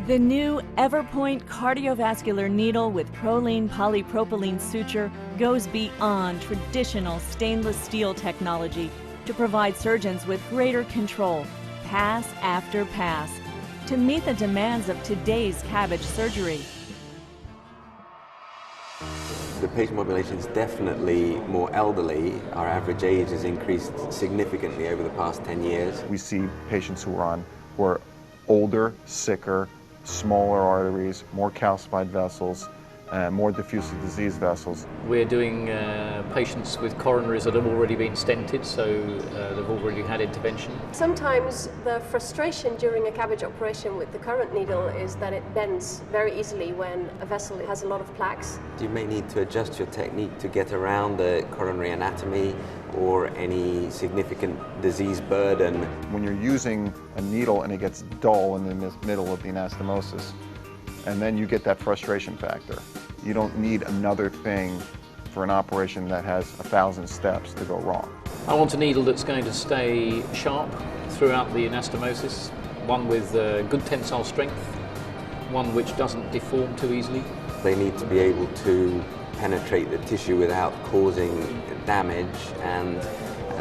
The new Everpoint cardiovascular needle with Prolene polypropylene suture goes beyond traditional stainless steel technology to provide surgeons with greater control, pass after pass, to meet the demands of today's CABG surgery. The patient population is definitely more elderly. Our average age has increased significantly over the past 10 years. We see patients who are older, sicker, smaller arteries, more calcified vessels, more diffusely diseased vessels. We're doing patients with coronaries that have already been stented, so they've already had intervention. Sometimes the frustration during a CABG operation with the current needle is that it bends very easily when a vessel has a lot of plaques. You may need to adjust your technique to get around the coronary anatomy or any significant disease burden. When you're using a needle and it gets dull in the middle of the anastomosis, and then you get that frustration factor. You don't need another thing for an operation that has 1,000 steps to go wrong. I want a needle that's going to stay sharp throughout the anastomosis, one with good tensile strength, one which doesn't deform too easily. They need to be able to penetrate the tissue without causing damage, and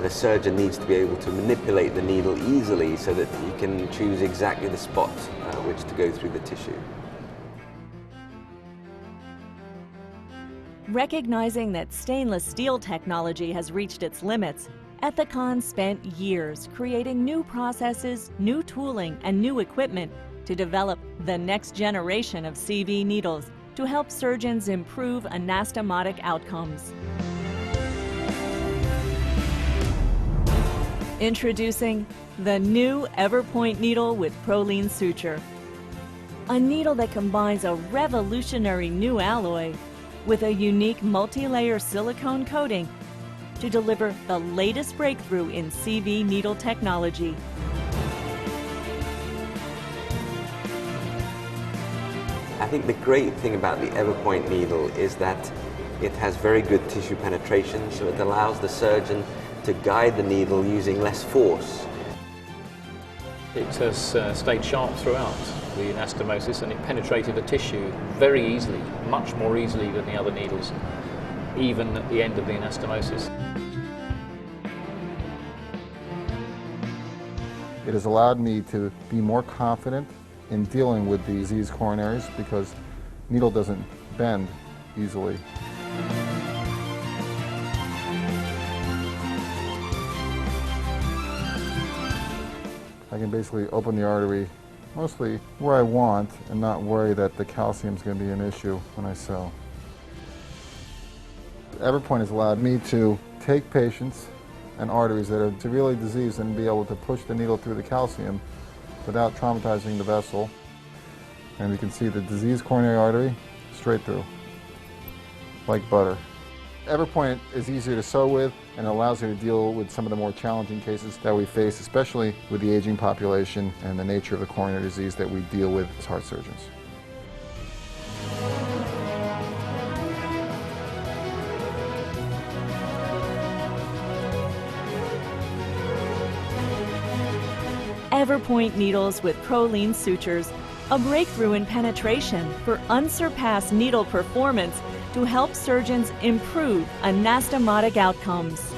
the surgeon needs to be able to manipulate the needle easily so that he can choose exactly the spot which to go through the tissue. Recognizing that stainless steel technology has reached its limits, Ethicon spent years creating new processes, new tooling, and new equipment to develop the next generation of CV needles to help surgeons improve anastomotic outcomes. Introducing the new Everpoint needle with Prolene suture. A needle that combines a revolutionary new alloy with a unique multi-layer silicone coating to deliver the latest breakthrough in CV needle technology. I think the great thing about the Everpoint needle is that it has very good tissue penetration, so it allows the surgeon to guide the needle using less force. It has stayed sharp throughout the anastomosis, and it penetrated the tissue very easily, much more easily than the other needles, even at the end of the anastomosis. It has allowed me to be more confident in dealing with the diseased coronaries because needle doesn't bend easily. I can basically open the artery mostly where I want and not worry that the calcium is going to be an issue when I sew. Everpoint has allowed me to take patients and arteries that are severely diseased and be able to push the needle through the calcium without traumatizing the vessel. And you can see the diseased coronary artery straight through, like butter. Everpoint is easier to sew with and allows you to deal with some of the more challenging cases that we face, especially with the aging population and the nature of the coronary disease that we deal with as heart surgeons. Everpoint needles with Prolene sutures, a breakthrough in penetration for unsurpassed needle performance to help surgeons improve anastomotic outcomes.